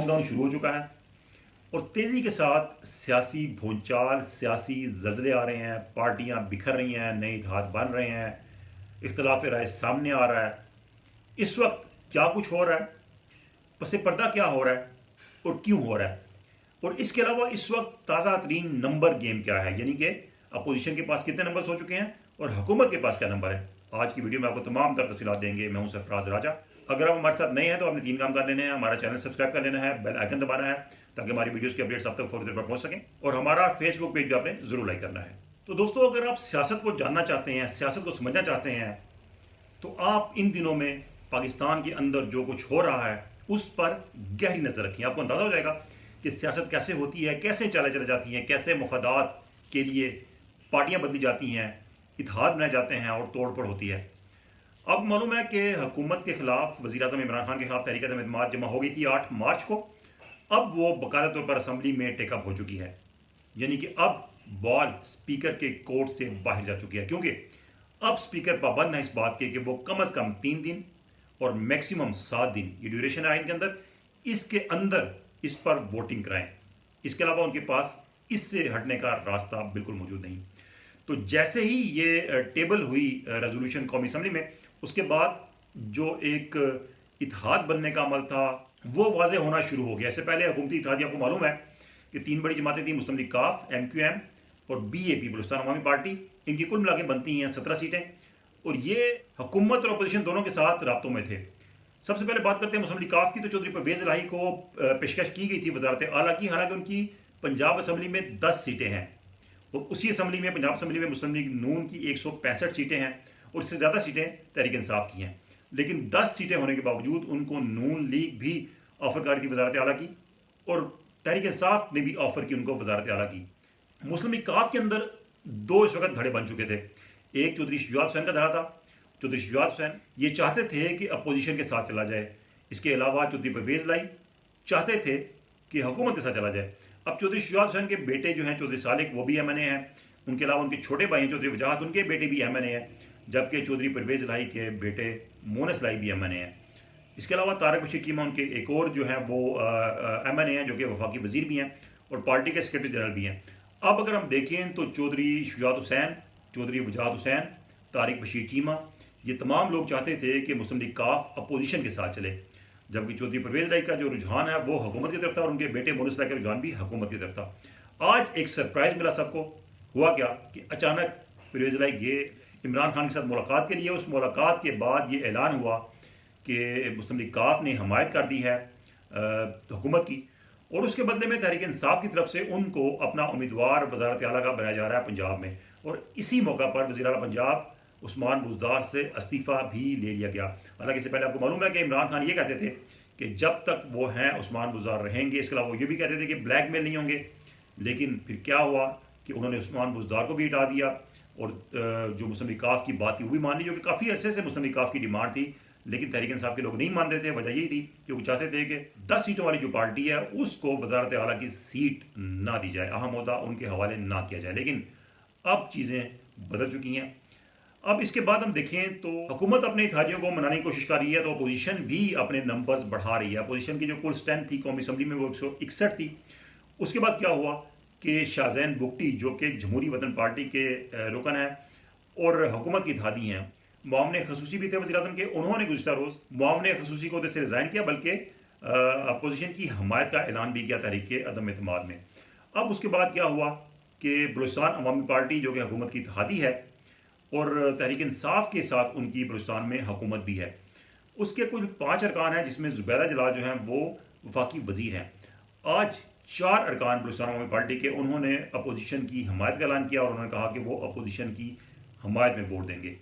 Countdown शुरू हो चुका है और तेज़ी के साथ सियासी भूचाल, सियासी जल्जले आ रहे हैं, पार्टियां बिखर रही हैं, नए इत्तेहाद बन रहे हैं, इख्तलाफ राय सामने आ रहा है। इस वक्त क्या कुछ हो रहा है, पसे पर्दा क्या हो रहा है और क्यों हो रहा है, और इसके अलावा इस वक्त ताज़ा तरीन नंबर गेम क्या है, यानी कि अपोजिशन के पास कितने नंबर हो चुके हैं और हुकूमत के पास क्या नंबर है। आज की वीडियो में आपको तमाम तर तफसीलात देंगे। मैं हूं सरफराज राजा। अगर आप हमारे साथ नए हैं तो आपने 3 काम कर लेने हैं। हमारा चैनल सब्सक्राइब कर लेना है, बेल आइकन दबाना है ताकि हमारी वीडियोस की अपडेट्स आप तक फौरी तौर पर पहुंच सकें, और हमारा फेसबुक पेज भी आपने जरूर लाइक करना है। तो दोस्तों, अगर आप सियासत को जानना चाहते हैं, सियासत को समझना चाहते हैं, तो आप इन दिनों में पाकिस्तान के अंदर जो कुछ हो रहा है उस पर गहरी नजर रखें। आपको अंदाजा हो जाएगा कि सियासत कैसे होती है, कैसे चालें चलाई जाती हैं, कैसे मफादात के लिए पार्टियां बदली जाती हैं, इत्तेहाद बनाए जाते हैं और तोड़ फोड़ होती है। अब मालूम है कि हुकूमत के खिलाफ वज़ीर-ए-आज़म इमरान खान के खिलाफ तहरीक एतमाद जमा हो गई थी 8 मार्च को। अब वो बाकायदा तौर पर असम्बली में टेकअप हो चुकी है, यानी कि अब बॉल स्पीकर के कोर्ट से बाहर जा चुकी है, क्योंकि अब स्पीकर पाबंद है इस बात के कि वो कम अज़ कम 3 दिन और मैक्सिमम 7 दिन, ये ड्यूरेशन है आइन के अंदर, इसके अंदर इस पर वोटिंग कराएं। इसके अलावा उनके पास इससे हटने का रास्ता बिल्कुल मौजूद नहीं। तो जैसे ही ये टेबल हुई रेजोल्यूशन कौमी असम्बली में, उसके बाद जो एक इत्तेहाद बनने का अमल था वो वाज़े होना शुरू हो गया। इससे पहले हुकूमती इत्तेहादी, आपको मालूम है कि 3 बड़ी जमातें थी, मुस्लिम लीग काफ, MQM और BAP बलूचिस्तान अवामी पार्टी। इनकी कुल मिला के बनती हैं 17 सीटें, और ये हुकूमत और अपोजिशन दोनों के साथ राब्तों में थे। सबसे पहले बात करते हैं मुस्लिम लीग काफ की। तो चौधरी परवेज़ इलाही को पेशकश की गई थी वज़ारत आला की, हालांकि उनकी पंजाब असम्बली में 10 सीटें हैं, और उसी असम्बली में, पंजाब असम्बली में, मुस्लिम लीग नून की 165 सीटें हैं और इससे ज़्यादा सीटें तहरीक इंसाफ की हैं। लेकिन 10 सीटें होने के बावजूद उनको नून लीग भी ऑफर कर रही थी वज़ारत आला की, और तहरीक इंसाफ ने भी ऑफर की उनको वज़ारत आला की। मुस्लिम लीग काफ के अंदर 2 इस वक्त धड़े बन चुके थे। एक चौधरी शुजात हुसैन का धड़ा था। चौधरी शुजात हुसैन ये चाहते थे कि अपोजिशन के साथ चला जाए। इसके अलावा चौधरी परवेज़ इलाही चाहते थे कि हुकूमत के साथ चला जाए। अब चौधरी शुजात हुसैन के बेटे जो हैं चौधरी सालिक, वो भी MNA हैं। उनके अलावा उनके छोटे भाई हैं चौधरी वजाहत, उनके बेटे भी MNA हैं, जबकि चौधरी परवेज़ इलाही के बेटे मोनस इलाही भी MNA हैं। इसके अलावा तारक बशीर चीमा उनके एक और जो हैं वो MNA हैं, जो कि वफाकी वजीर भी हैं और पार्टी के सेक्रेटरी जनरल भी हैं। अब अगर हम देखें तो चौधरी शुजात हुसैन, चौधरी वजाहत हुसैन, तारक बशीर चीमा, ये तमाम लोग चाहते थे कि मुस्लिम लीग काफ अपोजिशन के साथ चले, जबकि चौधरी परवेज़ इलाही का जो रुझान है वो हुकूमत की तरफ था और उनके बेटे मोनस इलाही का रुझान भी हुकूमत की तरफ था। आज एक सरप्राइज मिला सबको। हुआ क्या कि अचानक परवेज़ इलाही गए इमरान खान के साथ मुलाकात के लिए। उस मुलाकात के बाद ये ऐलान हुआ कि मुस्लिम लीग काफ ने हमायत कर दी है हुकूमत की, और उसके बदले में तहरीक इंसाफ की तरफ से उनको अपना उम्मीदवार वज़ारत आला का बनाया जा रहा है पंजाब में। और इसी मौका पर वज़ीर आला पंजाब उस्मान बुज़दार से इस्तीफ़ा भी ले लिया गया। हालांकि इससे पहले आपको मालूम है कि इमरान खान ये कहते थे कि जब तक वो हैं उस्मान बुज़दार रहेंगे। इसके अलावा वो ये भी कहते थे कि ब्लैकमेल नहीं होंगे। लेकिन फिर क्या हुआ कि उन्होंने उस्मान बुज़दार को भी हटा दिया, और जो मुस्लिम लीग काफ की बात थी वो भी मान ली, जो कि काफ़ी अरसे से मुस्लिम लीग काफ की डिमांड थी, लेकिन तहरीक इंसाफ के लोग नहीं मानते थे। वजह यही थी कि वो चाहते थे कि 10 सीटों वाली जो पार्टी है उसको वज़ारत आला की सीट ना दी जाए, अहम ओहदा उनके हवाले ना किया जाए। लेकिन अब चीज़ें बदल चुकी हैं। अब इसके बाद हम देखें तो हुकूमत अपने इत्तेहादियों को मनाने की कोशिश कर रही है, तो अपोजिशन भी अपने नंबर्स बढ़ा रही है। अपोजिशन की जो कुल स्ट्रेंथ थी कौमी असम्बली में वो 161 थी। उसके बाद क्या हुआ कि शाहजैन बुगटी, जो कि जमहूरी वतन पार्टी के रुकन है और हुकूमत की इत्तेहादी हैं, मुआवने खसूसी भी थे वज़ीर-ए-आज़म के, उन्होंने गुज़िश्ता रोज़ मुआवने खसूसी को से रिज़ाइन किया, बल्कि अपोजिशन की हमायत का ऐलान भी किया तहरीक अदम एतमाद में। अब उसके बाद क्या हुआ कि बलूचिस्तान अवामी पार्टी, जो कि हुकूमत की इत्तेहादी है और तहरीक इंसाफ के साथ उनकी बलूचिस्तान में हुकूमत भी है, उसके कुल 5 अरकान हैं, जिसमें ज़ुबैदा जलाल जो हैं वो वफाकी वज़ीर हैं। आज 4 अरकान बलूचिस्तान अवामी पार्टी के, उन्होंने अपोजिशन की हमायत का ऐलान किया और उन्होंने कहा कि वो अपोजिशन की हमायत में वोट देंगे।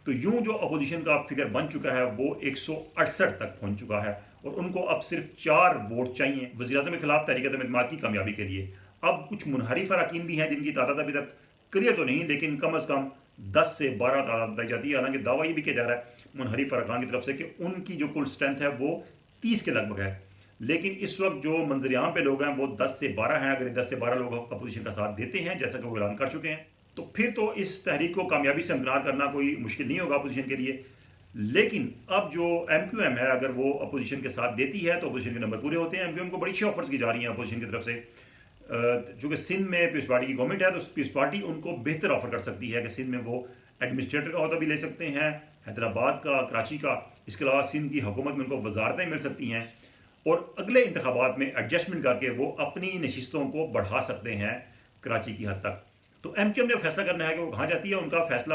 तो यूं जो अपोजिशन का फिगर बन चुका है वो 168 तक पहुंच चुका है, और उनको अब सिर्फ 4 वोट चाहिए वज़ीर-ए-आज़म के खिलाफ तहरीक एतमाद की कामयाबी के लिए। अब कुछ मुनहरिफ अरकान भी हैं जिनकी तादाद अभी तक क्लियर तो नहीं, लेकिन कम अज़ कम 10 से 12 तादाद बताई जाती है। हालांकि दावा ये भी किया जा रहा है मुनहरिफ अरकान की तरफ से कि उनकी जो कुल स्ट्रेंथ है वो 30 के लगभग है। लेकिन इस वक्त जो मंजरियाम पे लोग हैं वो 10 से 12 हैं। अगर 10 से 12 लोग अपोजिशन का साथ देते हैं, जैसा कि वो ऐलान कर चुके हैं, तो फिर तो इस तहरीक को कामयाबी से हमकिनार करना कोई मुश्किल नहीं होगा अपोजिशन के लिए। لیکن اب جو ایم کیو ایم ہے اگر وہ اپوزیشن کے ساتھ دیتی ہے تو اپوزیشن کے نمبر پورے ہوتے ہیں. ایم کیو ایم کو بڑی اچھی آفرز کی جا رہی ہیں اپوزیشن کی طرف سے. چونکہ سندھ میں پیپلز پارٹی کی گورنمنٹ ہے تو پیپلز پارٹی ان کو بہتر آفر کر سکتی ہے کہ سندھ میں وہ ایڈمنسٹریٹر کا عہدہ بھی لے سکتے ہیں, حیدرآباد کا, کراچی کا. اس کے علاوہ سندھ کی حکومت میں ان کو وزارتیں مل سکتی ہیں اور اگلے انتخابات میں ایڈجسٹمنٹ کر کے وہ اپنی نشستوں کو بڑھا سکتے ہیں کراچی کی حد تک. تو ایم کیو ایم نے فیصلہ کرنا ہے کہ وہ کہاں جاتی ہے. ان کا فیصلہ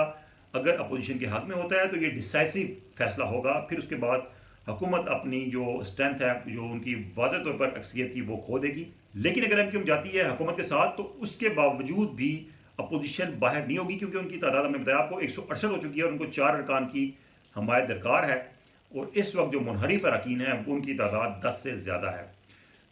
اگر اپوزیشن کے حق میں ہوتا ہے تو یہ ڈیسائسو فیصلہ ہوگا. پھر اس کے بعد حکومت اپنی جو اسٹرینتھ ہے, جو ان کی واضح طور پر اکثریت تھی, وہ کھو دے گی. لیکن اگر ایم کیو ایم جاتی ہے حکومت کے ساتھ تو اس کے باوجود بھی اپوزیشن باہر نہیں ہوگی, کیونکہ ان کی تعداد ہم نے بتایا آپ کو 168 ہو چکی ہے اور ان کو 4 ارکان کی حمایت درکار ہے. اور اس وقت جو منحرف اراکین ہیں ان کی تعداد 10 سے زیادہ ہے.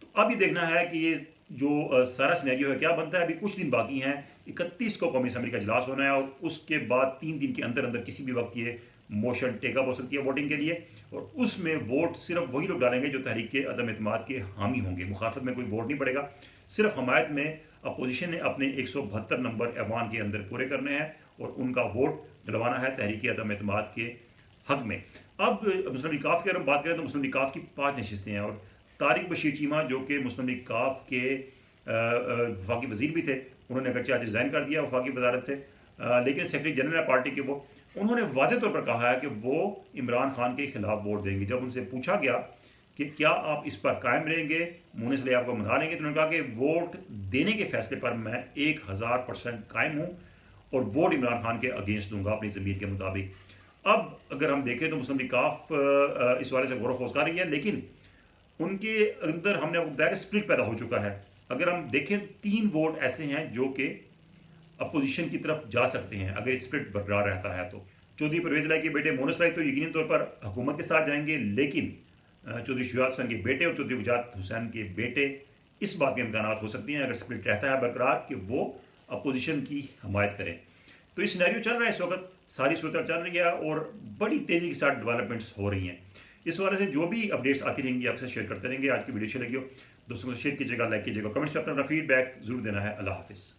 تو اب یہ دیکھنا ہے کہ یہ جو سارا سینیریو ہے کیا بنتا ہے. ابھی کچھ دن باقی ہیں, 31 کو قومی اسمبلی کا اجلاس ہونا ہے اور اس کے بعد 3 دن کے اندر اندر کسی بھی وقت یہ موشن ٹیک اپ ہو سکتی ہے ووٹنگ کے لیے, اور اس میں ووٹ صرف وہی لوگ ڈالیں گے جو تحریک کے عدم اعتماد کے حامی ہوں گے. مخالفت میں کوئی ووٹ نہیں پڑے گا. صرف حمایت میں اپوزیشن نے اپنے 172 نمبر ایوان کے اندر پورے کرنے ہیں اور ان کا ووٹ ڈلوانا ہے تحریک عدم اعتماد کے حق میں. اب مسلم لیگ کاف کی اگر ہم بات کریں تو مسلم لیگ کاف کی 5 نشستیں ہیں اور طارق بشیر چیمہ جو کہ مسلم لیگ کاف کے وفاقی وزیر بھی تھے, انہوں نے اگرچہ آج ریزائن کر دیا وفاقی وزارت سے, لیکن سیکرٹری جنرل ہے پارٹی کے, وہ انہوں نے واضح طور پر کہا ہے کہ وہ عمران خان کے خلاف ووٹ دیں گے. جب ان سے پوچھا گیا کہ کیا آپ اس پر قائم رہیں گے, منہ سے آپ کو منا لیں گے, تو انہوں نے کہا کہ ووٹ دینے کے فیصلے پر میں 1000% قائم ہوں اور ووٹ عمران خان کے اگینسٹ دوں گا اپنی ضمیر کے مطابق. اب اگر ہم دیکھیں تو مسلم لیگ کاف اس والے سے غور و خوض کر رہی ہے, لیکن ان کے اندر ہم نے آپ کو بتایا کہ اسپلٹ پیدا ہو چکا ہے. اگر ہم دیکھیں 3 ووٹ ایسے ہیں جو کہ اپوزیشن کی طرف جا سکتے ہیں اگر اسپلٹ برقرار رہتا ہے. تو چودھری پرویز الہی کے بیٹے مونس الہی تو یقینی طور پر حکومت کے ساتھ جائیں گے, لیکن چودھری شجاعت حسین کے بیٹے اور چودھری وجاہت حسین کے بیٹے اس بات کے امکانات ہو سکتے ہیں اگر اسپلٹ رہتا ہے برقرار کہ وہ اپوزیشن کی حمایت کریں. تو یہ سینیریو چل رہا ہے اس وقت, ساری صورتحال چل رہی ہے اور بڑی تیزی کے ساتھ ڈیولپمنٹس ہو رہی ہیں. اس حوالے سے جو بھی اپڈیٹس آتی رہیں گی آپ سے شیئر کرتے رہیں گے. آج کی ویڈیو اچھی لگی ہو دوستوں کو شیئر کیجیے گا, لائک کیجیے گا, کمنٹس میں اپنا فیڈ بیک ضرور دینا ہے. اللہ حافظ.